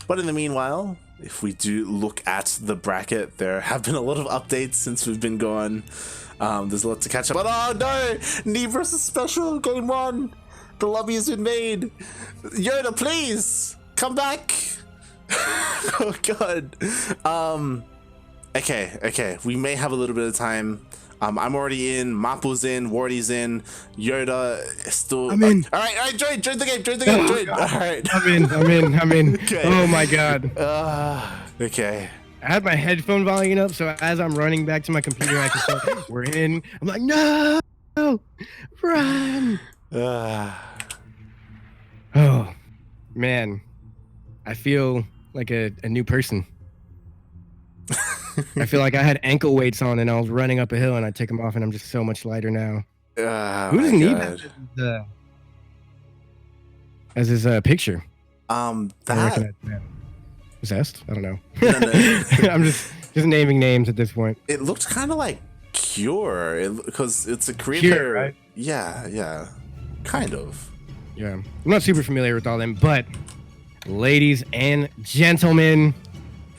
But in the meanwhile, if we do look at the bracket, there have been a lot of updates since we've been gone. There's a lot to catch up. But oh no! Neeb versus SpeCial, game 1! The lobby has been made! Yoda, please! Come back! Oh god. Okay. We may have a little bit of time. I'm already in. Mapu's in. Wardy's in. Yoda is still. I'm in. All right. Join the game. Join. All right. I'm in. Okay. Oh my god. Okay. I had my headphone volume up, so as I'm running back to my computer, I can say, we're in. I'm like, no! Run! Oh, man. I feel like a new person. I feel like I had ankle weights on and I was running up a hill and I took them off and I'm just so much lighter now. Who's Neeb as his picture? That... Possessed? I don't know. No. I'm just naming names at this point. It looked kind of like Cure because it's a creator. Cure, right? Yeah. Kind of. Yeah. I'm not super familiar with all them, but ladies and gentlemen,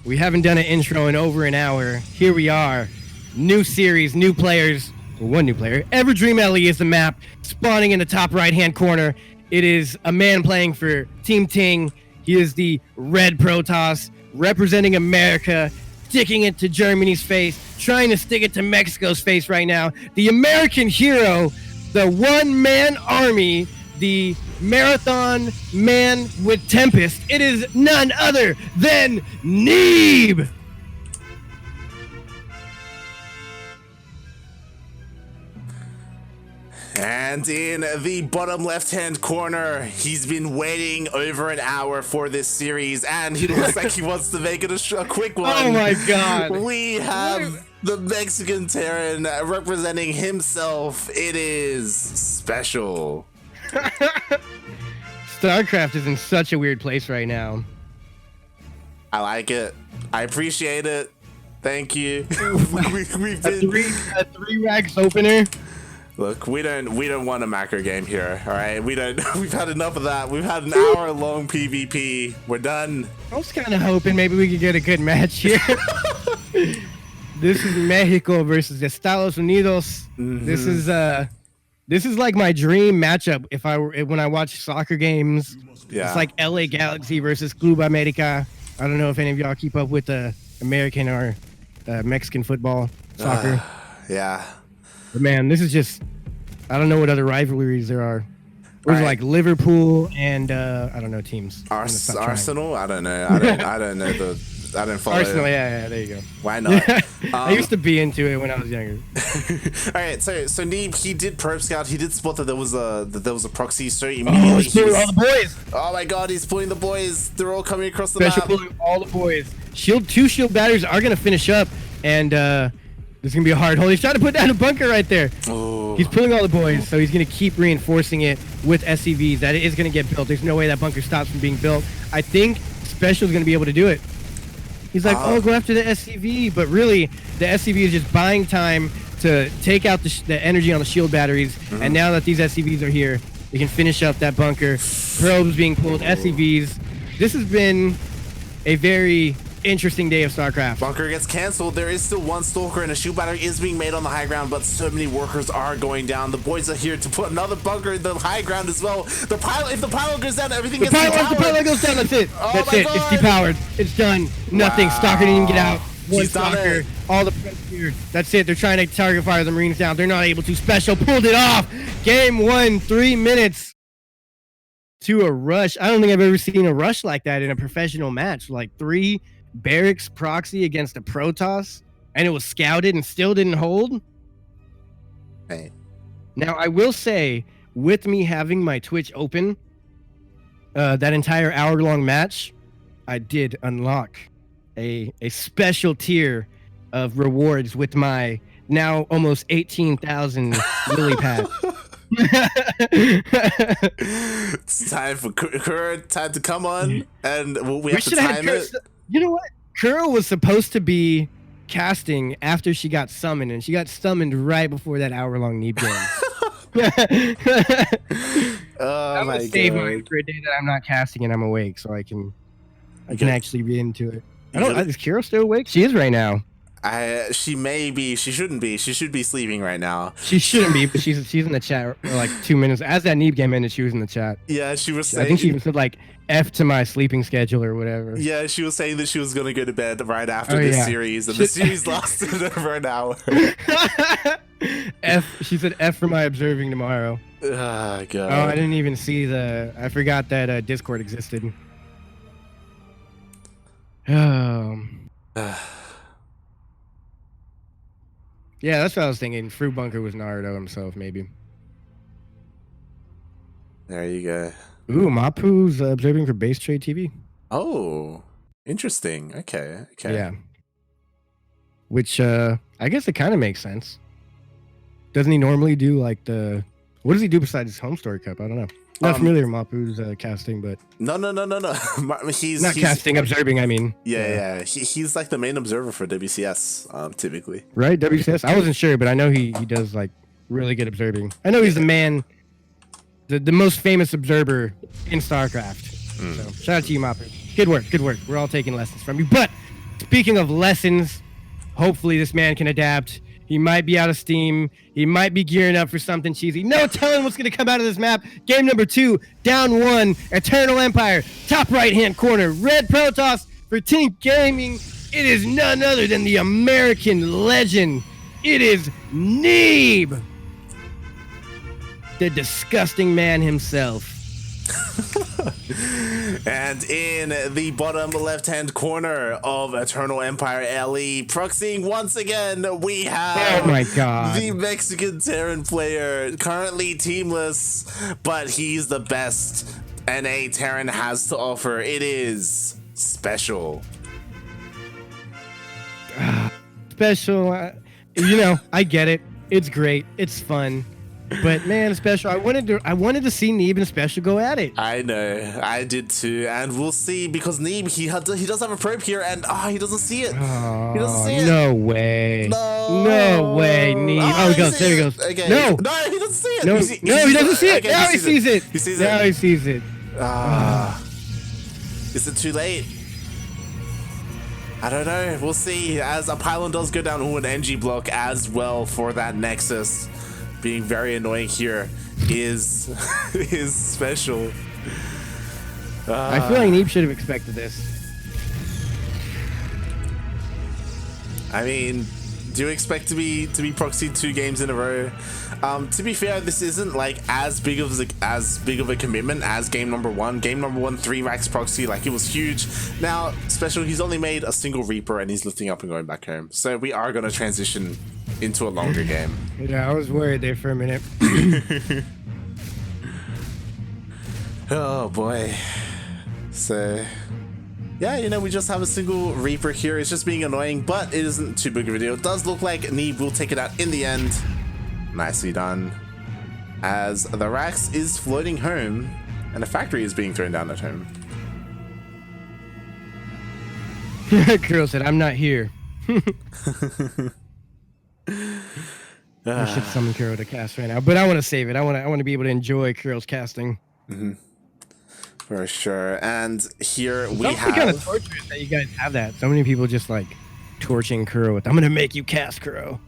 we haven't done an intro in over an hour. Here we are. New series, new players. Well, one new player. Everdream Ellie is the map, spawning in the top right-hand corner. It is a man playing for Team Ting. He is the Red Protoss, representing America, sticking it to Germany's face, trying to stick it to Mexico's face right now. The American hero, the one-man army, the marathon man with Tempest. It is none other than Neeb. And in the bottom left-hand corner, he's been waiting over an hour for this series, and he looks like he wants to make it a quick one. Oh my god. We have the Mexican Terran representing himself. It is SpeCial. StarCraft is in such a weird place right now. I like it. I appreciate it. Thank you. We've been... a three racks opener. Look, we don't want a macro game here, all right? We've had enough of that. We've had an hour-long PvP. We're done. I was kind of hoping maybe we could get a good match here. This is Mexico versus Estados Unidos. Mm-hmm. This is like my dream matchup when I watch soccer games. Yeah. It's like LA Galaxy versus Club America. I don't know if any of y'all keep up with American or Mexican football, soccer. Yeah. But man, this is just, I don't know what other rivalries there are. There's like Liverpool and I don't know teams. Arsenal? I don't know. I don't know I don't follow. Arsenal, yeah, there you go. Why not? I used to be into it when I was younger. All right, so Neeb, he did probe scout. He did spot that there was a proxy. So immediately he's pulling all the boys. Oh my god, he's pulling the boys. They're all coming across the SpeCial map. Pulling all the boys. Two shield batteries are gonna finish up, and this is gonna be a hard hold. He's trying to put down a bunker right there. Oh. He's pulling all the boys, so he's gonna keep reinforcing it with SCVs. That it is gonna get built. There's no way that bunker stops from being built. I think SpeCial's gonna be able to do it. He's like, oh, go after the SCV, but really, the SCV is just buying time to take out the energy on the shield batteries. Mm-hmm. And now that these SCVs are here, they can finish up that bunker. Probes being pulled, SCVs. This has been a very interesting day of StarCraft. Bunker gets canceled. There is still one Stalker, and a shield battery is being made on the high ground, but so many workers are going down. The boys are here to put another bunker in the high ground as well. The pylon, if the pylon goes down, everything gets depowered. The pylon goes down, that's it. Oh that's my it. God. It's depowered. It's done. Nothing. Wow. Stalker didn't even get out. One He's Stalker. All the press here. That's it. They're trying to target fire the Marines down. They're not able to. SpeCial pulled it off. Game 1, 3 minutes to a rush. I don't think I've ever seen a rush like that in a professional match. Like 3 barracks proxy against a Protoss, and it was scouted and still didn't hold. Hey. Now, I will say, with me having my Twitch open, that entire hour-long match, I did unlock a special tier of rewards with my now almost 18,000 lily pad. It's time for Kura time to come on, and we have to time it. You know what? Kura was supposed to be casting after she got summoned, and she got summoned right before that hour-long Neeb game. Oh my god! Save mine for a day that I'm not casting and I'm awake, so I can I can actually read into it. Is Kiro still awake? She is right now. She may be. She shouldn't be. She should be sleeping right now. She shouldn't be, but she's in the chat for like 2 minutes. As that Neeb game ended, she was in the chat. Yeah, she was saying. I think she even said like F to my sleeping schedule or whatever. Yeah, she was saying that she was gonna go to bed right after this series, and the series lasted over an hour. F. She said F for my observing tomorrow. Oh god. Oh, I didn't even see I forgot that Discord existed. Yeah, that's what I was thinking. Fruit Bunker was Naruto himself, maybe. There you go. Ooh, Mapu's observing for Base Trade TV. Oh, interesting. Okay. Yeah. Which, I guess it kind of makes sense. Doesn't he normally do like what does he do besides his home story cup? I don't know. Not familiar with Mapu's casting, but no. He's not casting, observing. I mean, yeah. He's like the main observer for WCS, typically. Right, WCS. I wasn't sure, but I know he does like really good observing. I know he's the man, the most famous observer in StarCraft. So shout out to you, Mapu. Good work. We're all taking lessons from you. But speaking of lessons, hopefully this man can adapt. He might be out of steam. He might be gearing up for something cheesy. No telling what's going to come out of this map. Game number 2, down 1, Eternal Empire, top right-hand corner, red Protoss for Tink Gaming. It is none other than the American legend. It is Neeb, the disgusting man himself. And in the bottom left-hand corner of Eternal Empire LE, proxying once again, we have the Mexican Terran player, currently teamless, but he's the best NA Terran has to offer. It is SpeCial. SpeCial, I get it. It's great. It's fun. But man, SpeCial, I wanted to see Neeb and SpeCial go at it. I know, I did too, and we'll see, because Neeb, he does have a probe here, and he doesn't see it. He doesn't see it. No way. No way, Neeb. Oh, he goes. There he goes. Okay. No, he doesn't see it. No, he doesn't see it. Okay, now he sees it. He sees now it. he sees it. Is it too late? I don't know. We'll see. As a pylon does go down, an NG block as well for that Nexus. Being very annoying here is SpeCial. I feel like Neeb should have expected this. I mean, do you expect to be proxied 2 games in a row? To be fair, this isn't like as big of a commitment as game number 1. Game number 1, 3 racks proxy, like it was huge. Now SpeCial, he's only made a single Reaper and he's lifting up and going back home. So we are going to transition into a longer game. Yeah, I was worried there for a minute. Oh boy. So yeah, we just have a single Reaper here. It's just being annoying, but it isn't too big of a deal. It does look like Neeb will take it out in the end. Nicely done. As the Rax is floating home and a factory is being thrown down at home. Girl said, I'm not here. I should summon Kuro to cast right now, but I want to save it. I want to be able to enjoy Kuro's casting. For sure. And here we have. It's kind of torturous that you guys have that. So many people just like torching Kuro with, I'm gonna make you cast Kuro.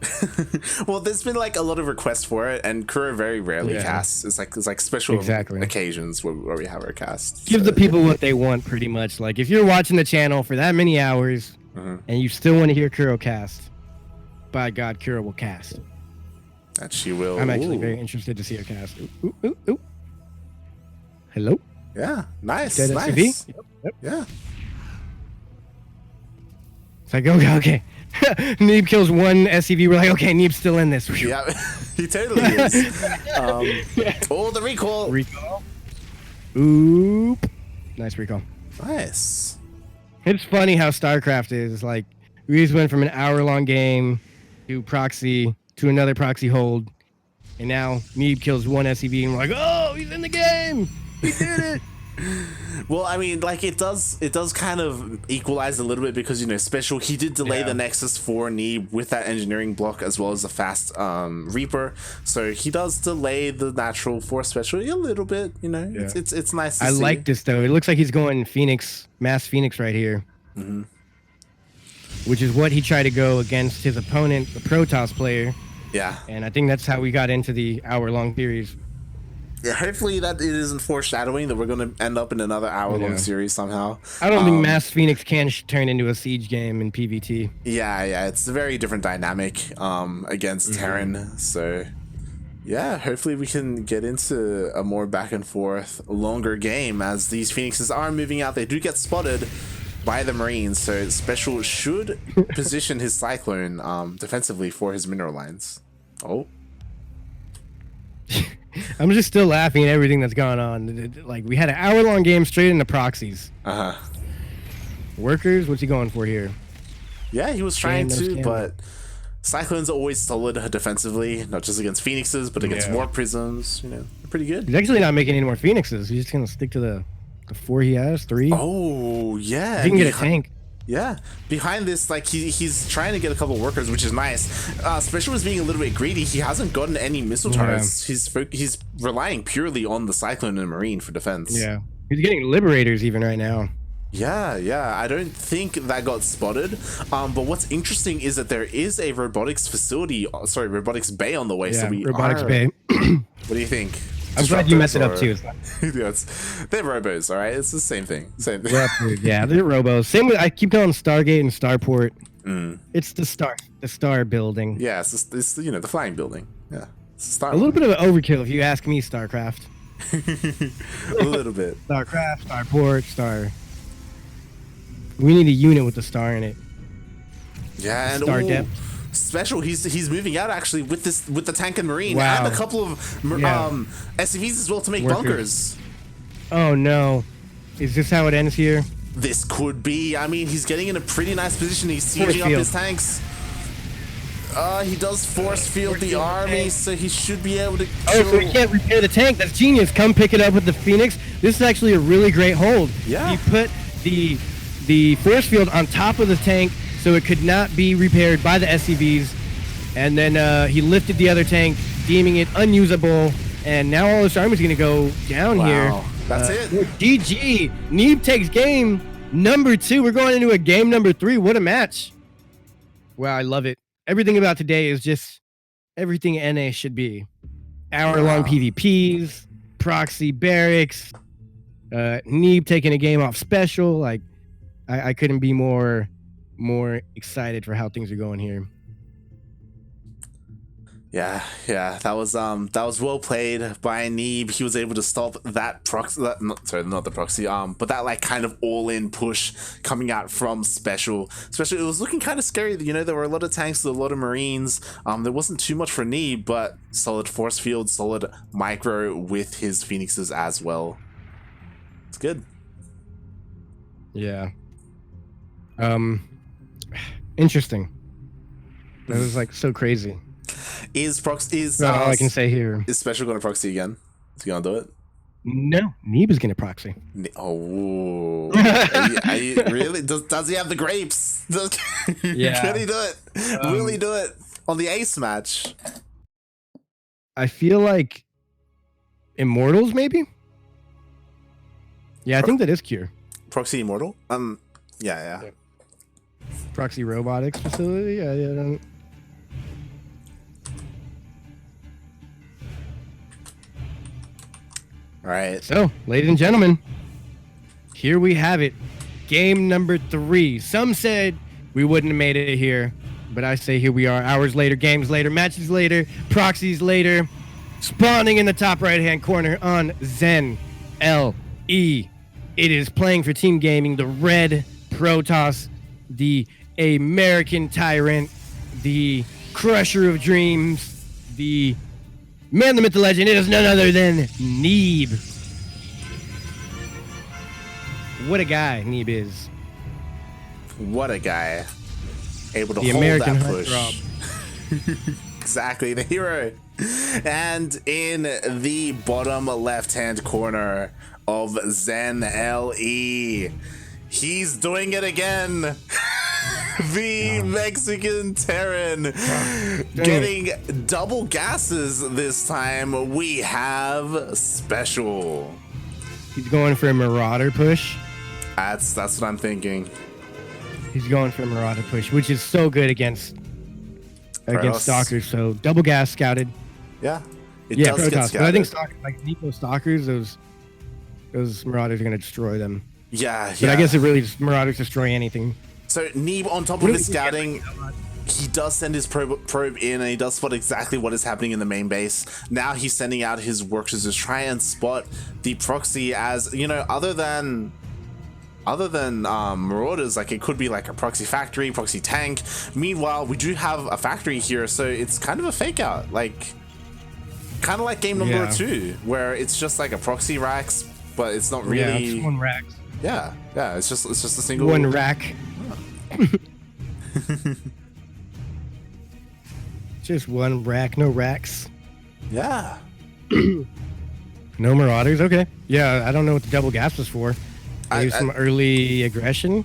Well, there's been like a lot of requests for it, and Kuro very rarely casts. It's like special occasions where we have her cast. Give the people what they want, pretty much. Like if you're watching the channel for that many hours and you still want to hear Kuro cast, by God, Kuro will cast. That she will. I'm actually very interested to see her cast. Ooh. Hello? Yeah, nice. Nice. Yep. Yeah. It's like, okay. Neeb kills 1 SCV. We're like, okay, Neeb's still in this. Yeah, he totally is. Oh, the recall. Oop. Nice recall. Nice. It's funny how StarCraft is. Like, we just went from an hour-long game to proxy to another proxy hold, and now Neeb kills 1 SCV, and we're like, oh, he's in the game. He did it. Well, I mean, like it does kind of equalize a little bit because, you know, SpeCial, he did delay the Nexus for Neeb with that engineering block as well as the fast Reaper, so he does delay the natural for SpeCial a little bit, you know. It's nice to see. I like this though. It looks like he's going Phoenix, mass Phoenix right here, which is what he tried to go against his opponent, the Protoss player. Yeah, and I think that's how we got into the hour-long series. Yeah, hopefully that it isn't foreshadowing that we're going to end up in another hour-long series somehow. I don't think Mass Phoenix can turn into a siege game in PvT. Yeah, it's a very different dynamic against Terran. So, yeah, hopefully we can get into a more back-and-forth, longer game as these Phoenixes are moving out. They do get spotted by the Marines, so SpeCial should position his Cyclone defensively for his mineral lines. Oh. I'm just still laughing at everything that's gone on. Like, we had an hour-long game straight into proxies. Workers, what's he going for here? Yeah, he was trying to, but Cyclones are always solid defensively, not just against Phoenixes, but against Warp Prisms. You know, they're pretty good. He's actually not making any more Phoenixes. He's just going to stick to the 4 he has, 3. Oh, yeah. He can get a tank. Yeah, behind this, like he's trying to get a couple workers, which is nice. SpeCial was being a little bit greedy. He hasn't gotten any missile turrets. He's relying purely on the Cyclone and Marine for defense. Yeah, he's getting Liberators even right now. Yeah. I don't think that got spotted. But what's interesting is that there is a robotics robotics bay on the way. Yeah, so robotics bay. What do you think? I'm glad you messed it up too. They're robos, all right? It's the same thing. Yeah, they're robos. Same with, I keep calling Stargate and Starport. It's the star building. Yeah, it's you know, the flying building. Yeah, it's a little bit of an overkill if you ask me. StarCraft. A little bit. StarCraft, Starport, Star. We need a unit with the star in it. Yeah, and Star depth. SpeCial, he's moving out actually with the tank and Marine and a couple of SCVs as well to make bunkers. Oh no, is this how it ends here? This could be. I mean, he's getting in a pretty nice position. He's sieging up his tanks. He does force field the army, so he should be able to kill. So he can't repair the tank. That's genius. Come pick it up with the Phoenix. This is actually a really great hold. Yeah. He put the force field on top of the tank, so it could not be repaired by the SCVs, and then he lifted the other tank, deeming it unusable, and now all this army's going to go down here. That's it. GG. Neeb takes game number 2. We're going into a game number 3. What a match. Wow, I love it. Everything about today is just everything NA should be. Hour-long PvPs, proxy barracks, Neeb taking a game off SpeCial. Like, I couldn't be more excited for how things are going here. Yeah, that was well played by Neeb. He was able to stop that proxy, not the proxy, but that like kind of all-in push coming out from SpeCial. Especially, it was looking kind of scary. You know, there were a lot of tanks, a lot of Marines. There wasn't too much for Neeb, but solid force field, solid micro with his Phoenixes as well. It's good. Yeah. Interesting. That was like so crazy. Is all I can say here. Is SpeCial going to proxy again? Is he going to do it? No, Neeb is going to proxy. Oh, are you really? Does he have the grapes? Yeah. Can he do it? Will he do it on the ace match? I feel like Immortals, maybe. Yeah, I think that is Cure. Proxy Immortal. Yeah. Proxy robotics facility. Yeah. All right. So, ladies and gentlemen, here we have it. Game number 3. Some said we wouldn't have made it here, but I say here we are. Hours later, games later, matches later, proxies later. Spawning in the top right-hand corner on Zen LE. It is playing for Team Gaming, the Red Protoss, the American Tyrant, the Crusher of Dreams, the man, the myth, the legend. It is none other than Neeb. What a guy Neeb is. What a guy. Able to the hold American that push. Exactly, the hero. And in the bottom left-hand corner of Zen LE. He's doing it again. The Mexican Terran getting double gases this time. We have SpeCial. He's going for a Marauder push. That's what I'm thinking. He's going for a Marauder push, which is so good against Stalkers. So double gas scouted. Yeah, it does get Protoss. scouted. But I think like Nico Stalkers, those Marauders are gonna destroy them. Yeah, But I guess it really just Marauders destroy anything. So Neeb, on top of his scouting, he does send his probe in, and he does spot exactly what is happening in the main base. Now he's sending out his workers to try and spot the proxy, as you know, other than Marauders, like it could be like a proxy factory, proxy tank. Meanwhile, we do have a factory here, so it's kind of a fake out, like kind of like game number 2, where it's just like a proxy racks, but it's not really. Yeah, it's one rack. Yeah, it's just a single one rack. Just one rack, no racks. Yeah. No Marauders. Okay. Yeah, I don't know what the double gas was for. Maybe some early aggression,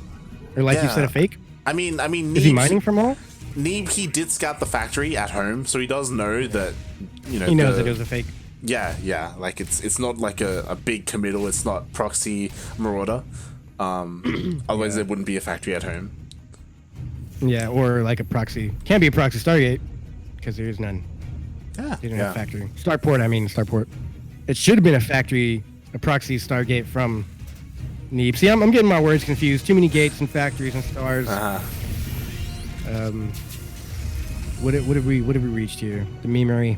or like you said, a fake. I mean, Neeb, is he mining from all? Neeb, he did scout the factory at home, so he does know that. You know, he knows that it was a fake. Yeah. Like it's not like a big committal. It's not proxy Marauder. Otherwise, there wouldn't be a factory at home. Yeah, or like a proxy. Can't be a proxy Stargate because there is none. Yeah. They don't have factory. Starport. It should have been a factory, a proxy Stargate from Neeb. See, I'm getting my words confused. Too many gates and factories and stars. What have we reached here? The memory.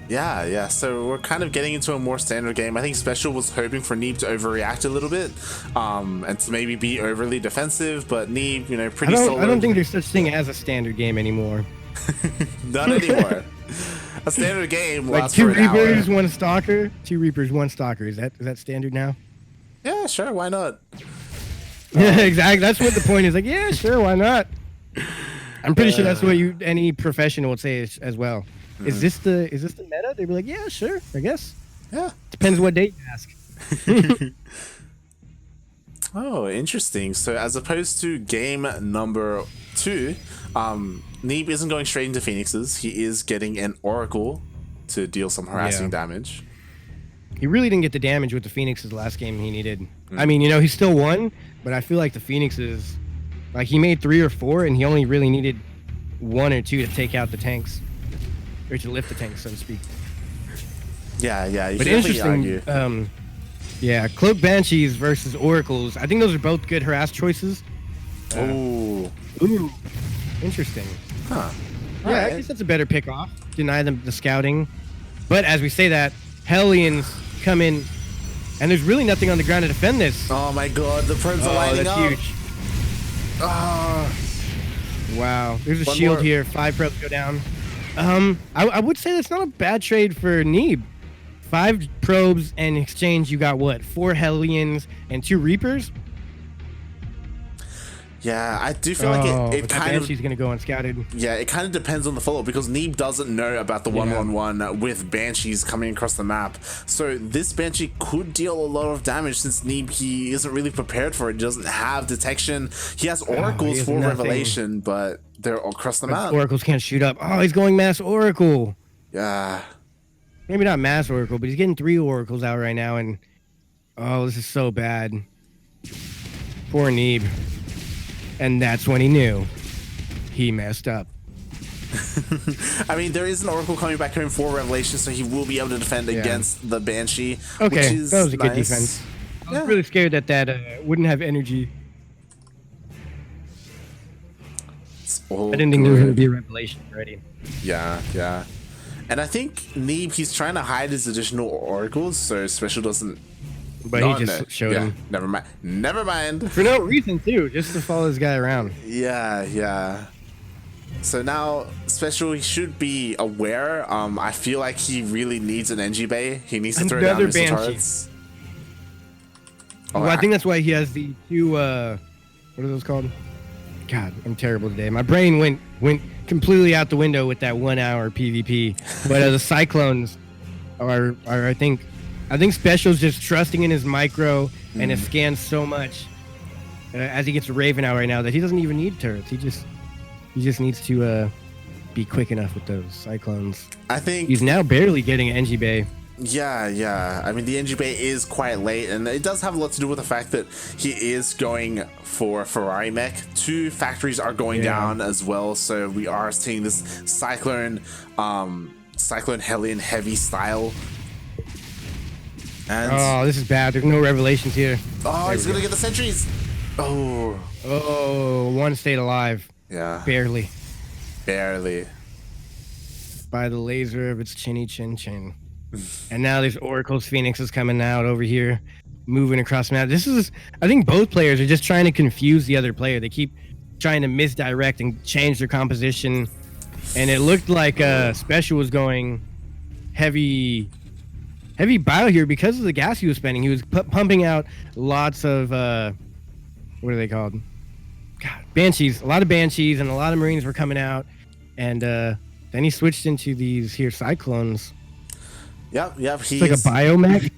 Yeah. So we're kind of getting into a more standard game. I think SpeCial was hoping for Neeb to overreact a little bit, and to maybe be overly defensive. But Neeb, pretty solid. I don't think there's such thing as a standard game anymore. Not anymore. A standard game like lasts 2 for an Reapers, hour. 1 Stalker, 2 Reapers, 1 Stalker. Is that standard now? Yeah, sure. Why not? Yeah, exactly. That's what the point is. Like, yeah, sure. Why not? I'm pretty sure that's what any professional would say as well. Is this the meta? They'd be like, yeah, sure, I guess. Yeah. Depends what date you ask. Oh, interesting. So as opposed to game number 2, Neeb isn't going straight into Phoenixes. He is getting an Oracle to deal some harassing damage. He really didn't get the damage with the Phoenixes last game he needed. I mean, he still won, but I feel like the Phoenixes, like he made 3 or 4, and he only really needed 1 or 2 to take out the tanks. Or to lift the tanks, so to speak. Yeah, you but can definitely interesting, argue. Cloak Banshees versus Oracles. I think those are both good harass choices. Ooh, interesting. Huh. Yeah, I guess that's a better pick off. Deny them the scouting. But as we say that, Hellions come in, and there's really nothing on the ground to defend this. Oh my god, the probes are lining up. That's huge. Wow. There's a shield here. 5 probes go down. I would say that's not a bad trade for Neeb. 5 probes, and in exchange you got what? 4 Hellions and 2 Reapers? Yeah, I do feel like it kind of. Banshee's gonna go unscouted. Yeah, it kind of depends on the follow-up, because Neeb doesn't know about the 1-1-1 with Banshees coming across the map. So this Banshee could deal a lot of damage, since Neeb, he isn't really prepared for it. He doesn't have detection. He has Oracles for Revelation, but they're all across the map. Oracles can't shoot up. Oh, he's going Mass Oracle. Yeah. Maybe not Mass Oracle, but he's getting 3 Oracles out right now, and this is so bad. Poor Neeb. And that's when he knew he messed up. I mean, there is an Oracle coming back home for Revelation, so he will be able to defend against the Banshee. Okay, which is that was a good nice. defense. I was really scared that wouldn't have energy. I didn't think there was going to be a Revelation already. Yeah. And I think Neeb, he's trying to hide his additional Oracles, so SpeCial doesn't. But he just showed him. Never mind. For no reason, too. Just to follow this guy around. Yeah. So now, SpeCial, he should be aware. I feel like he really needs an NG Bay. He needs to throw down missile turrets. I think that's why he has the 2, what are those called? God, I'm terrible today. My brain went completely out the window with that 1 hour PvP. But the Cyclones are I think, I think SpeCial's just trusting in his micro and his scan so much as he gets Raven out right now that he doesn't even need turrets. He just needs to be quick enough with those Cyclones. I think he's now barely getting an NG Bay. Yeah. I mean, the NG Bay is quite late, and it does have a lot to do with the fact that he is going for Ferrari mech. 2 factories are going down as well, so we are seeing this Cyclone Hellion heavy style. And this is bad. There's no revelations here. Oh, he's gonna get the sentries. One stayed alive. Yeah. Barely. By the laser of its chinny chin chin. And now there's Oracle's Phoenix is coming out over here, moving across the map. I think both players are just trying to confuse the other player. They keep trying to misdirect and change their composition. And it looked like SpeCial was going heavy bio here because of the gas he was spending. He was pumping out lots of what are they called? God, Banshees. A lot of Banshees and a lot of Marines were coming out. And then he switched into these here Cyclones. Yep. He's like a biomech.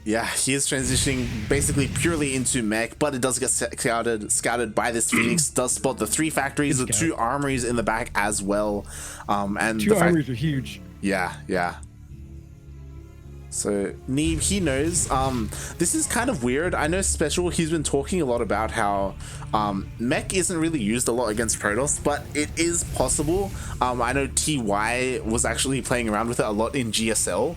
Yeah, he is transitioning basically purely into mech, but it does get scouted by this Phoenix. Does spot the 3 factories, the 2 armories in the back as well. And 2 armories are huge. Yeah. So Neeb, he knows. This is kind of weird. I know SpeCial, he's been talking a lot about how mech isn't really used a lot against Protoss, but it is possible. I know TY was actually playing around with it a lot in GSL,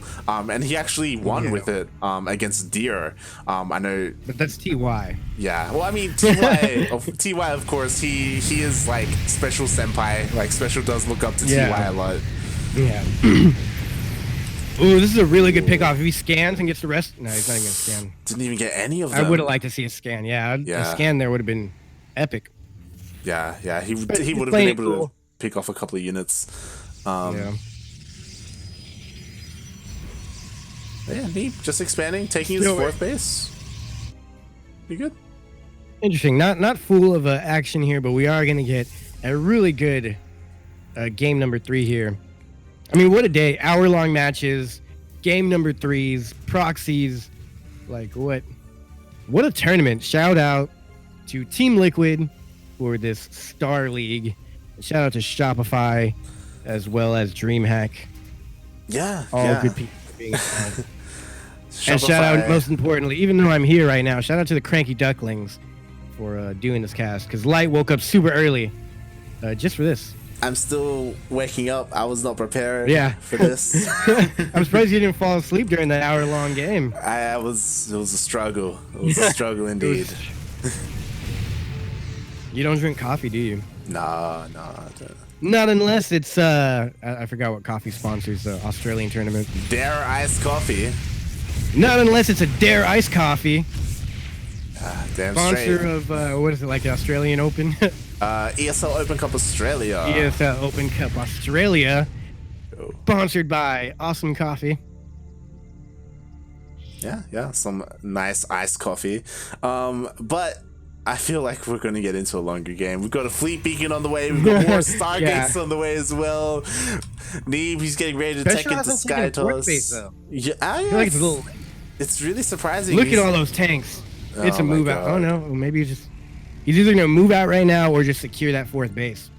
and he actually won with it against Deer. I know, but that's TY. Yeah, well, I mean TY, of course, he is like SpeCial senpai. Like SpeCial does look up to TY a lot. Yeah. Ooh, this is a really good pickoff. If he scans and gets the rest... No, he's not even going to scan. Didn't even get any of them. I would have liked to see a scan. Yeah, a scan there would have been epic. Yeah. He would have been able to pick off a couple of units. Yeah, Neeb just expanding, taking his 4th base. Be good. Interesting. Not full of action here, but we are going to get a really good game number 3 here. I mean, what a day. Hour-long matches, game number 3s, proxies. Like, what a tournament. Shout out to Team Liquid for this StarLeague. Shout out to Shopify as well as DreamHack. Yeah. All good people being involved. And shout out, most importantly, even though I'm here right now, shout out to the CranKy Ducklings for doing this cast. Because Light woke up super early just for this. I'm still waking up. I was not prepared for this. I'm surprised you didn't fall asleep during that hour-long game. It was a struggle. It was a struggle indeed. You don't drink coffee, do you? No, I don't. Not unless it's, I forgot what coffee sponsors the Australian tournament. Dare Iced Coffee. Not unless it's a Dare Iced Coffee. Damn Sponsor straight. of, what is it, like the Australian Open? ESL Open Cup Australia. ESL Open Cup Australia. Sponsored by Awesome Coffee. Yeah, some nice iced coffee. But I feel like we're going to get into a longer game. We've got a fleet beacon on the way. We've got more Stargates on the way as well. Neeb, he's getting ready to take into Sky Toss. It's really surprising. Look at all those tanks. It's a move out. Oh no, maybe he's either gonna move out right now or just secure that 4th base.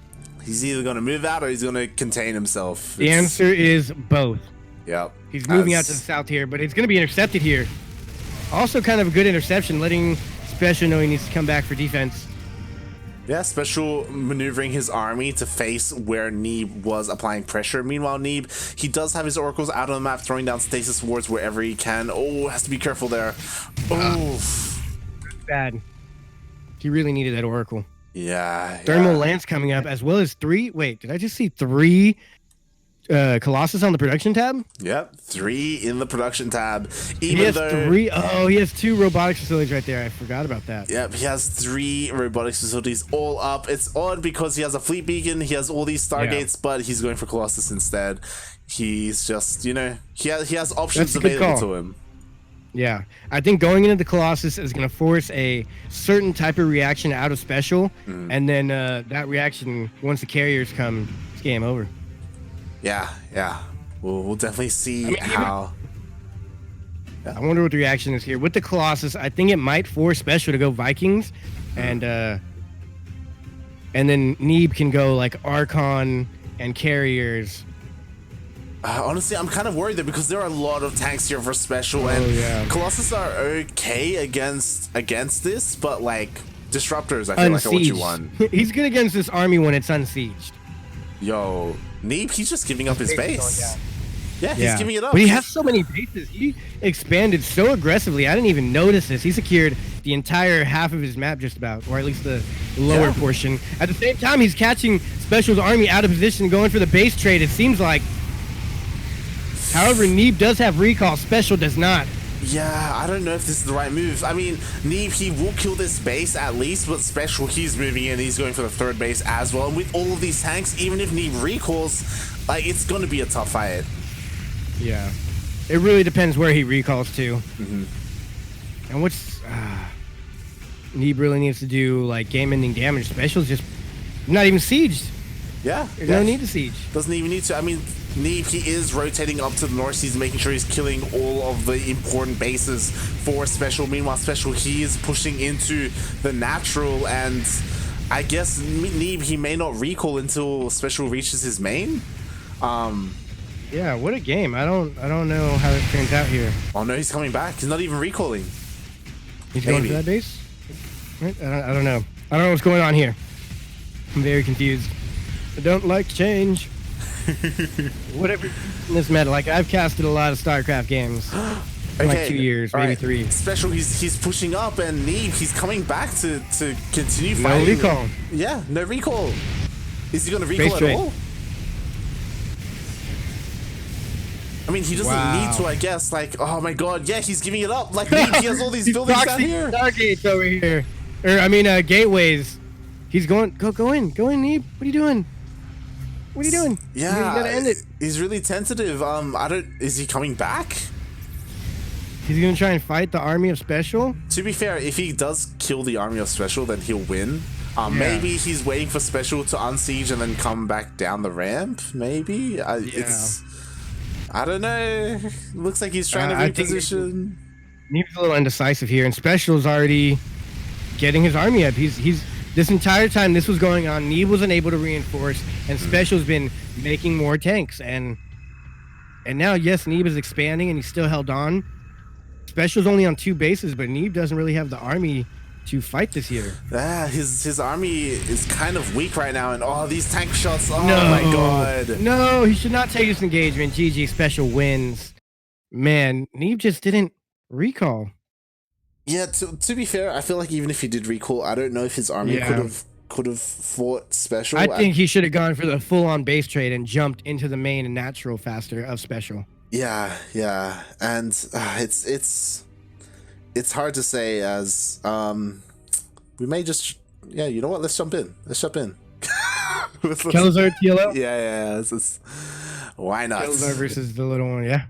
He's either gonna move out or he's gonna contain himself. The answer is both. Yep. He's moving out to the south here, but it's gonna be intercepted here. Also, kind of a good interception, letting SpeCial know he needs to come back for defense. Yeah, SpeCial maneuvering his army to face where Neeb was applying pressure. Meanwhile, Neeb, he does have his oracles out on the map, throwing down stasis wards wherever he can. Oh, has to be careful there. Oh. Bad. He really needed that oracle. Yeah. Thermal Lance coming up, as well as 3. Wait, did I just see 3 Colossus on the production tab? Yep, 3 in the production tab. He has 3. Oh, he has 2 robotics facilities right there. I forgot about that. Yep, he has 3 robotics facilities all up. It's odd because he has a fleet beacon, he has all these Stargates, but he's going for Colossus instead. He's just, he has options available to him. Yeah, I think going into the Colossus is going to force a certain type of reaction out of SpeCial, and then that reaction, once the carriers come, it's game over. Yeah. We'll definitely see how. I wonder what the reaction is here. With the Colossus, I think it might force Special to go Vikings, and then Neeb can go like Archon and Carriers. Honestly, I'm kind of worried though because there are a lot of tanks here for Special, and Colossus are okay against this, but like Disruptors, I feel like are what you want. He's good against this army when it's unsieged. Yo, Neeb, he's just giving up his base. Yeah, he's giving it up. But he has so many bases. He expanded so aggressively. I didn't even notice this. He secured the entire half of his map just about, or at least the lower portion. At the same time, he's catching Special's army out of position, going for the base trade, it seems like. However, Neeb does have recall. Special does not. Yeah, I don't know if this is the right move. I mean, Neeb, he will kill this base at least, but Special, he's moving in. He's going for the third base as well. And with all of these tanks, even if Neeb recalls, like, it's going to be a tough fight. Yeah. It really depends where he recalls to. And what's... Neeb really needs to do, like, game-ending damage. Special's just not even sieged. Yeah. There's no need to siege. Doesn't even need to. I mean, Neeb, he is rotating up to the north. He's making sure he's killing all of the important bases for Special. Meanwhile, Special, he is pushing into the natural, and I guess Neeb, he may not recall until Special reaches his main. Yeah, what a game. I don't know how it turns out here. Oh no, he's coming back. He's not even recalling. He's going for that base? I don't know. I don't know what's going on here. I'm very confused. I don't like change. Whatever in this meta, like I've casted a lot of StarCraft games in like 2 years, maybe 3. Special, he's pushing up, and Neeb, he's coming back to continue fighting. No recall. Yeah, no recall. Is he gonna recall at all? I mean, he doesn't need to, I guess. Like, oh my god, yeah, he's giving it up. Like, Neeb, he has all these buildings down here. Stargates over here, or I mean, gateways. He's going. Go in, Neeb. What are you doing? What are you doing? Yeah, you gotta end it. He's really tentative. Is he coming back? He's gonna try and fight the army of Special. To be fair, if he does kill the army of Special, then he'll win. Maybe he's waiting for Special to unsiege and then come back down the ramp. Maybe. It's. I don't know. Looks like he's trying to reposition. Neeb's a little indecisive here, and Special's already getting his army up. He's this entire time this was going on, Neeb wasn't able to reinforce, and Special's been making more tanks. And now, yes, Neeb is expanding, and he's still held on. Special's only on 2 bases, but Neeb doesn't really have the army to fight this year. Yeah, his army is kind of weak right now, and these tank shots. Oh my god. No, he should not take this engagement. GG, Special wins. Man, Neeb just didn't recall. Yeah, to be fair, I feel like even if he did recall, I don't know if his army could have fought Special. I think he should have gone for the full-on base trade and jumped into the main and natural faster of Special. Yeah, and it's hard to say, as we may just you know what, let's jump in. Kelazar TLO? Yeah, why not? Kelazar versus the little one, yeah.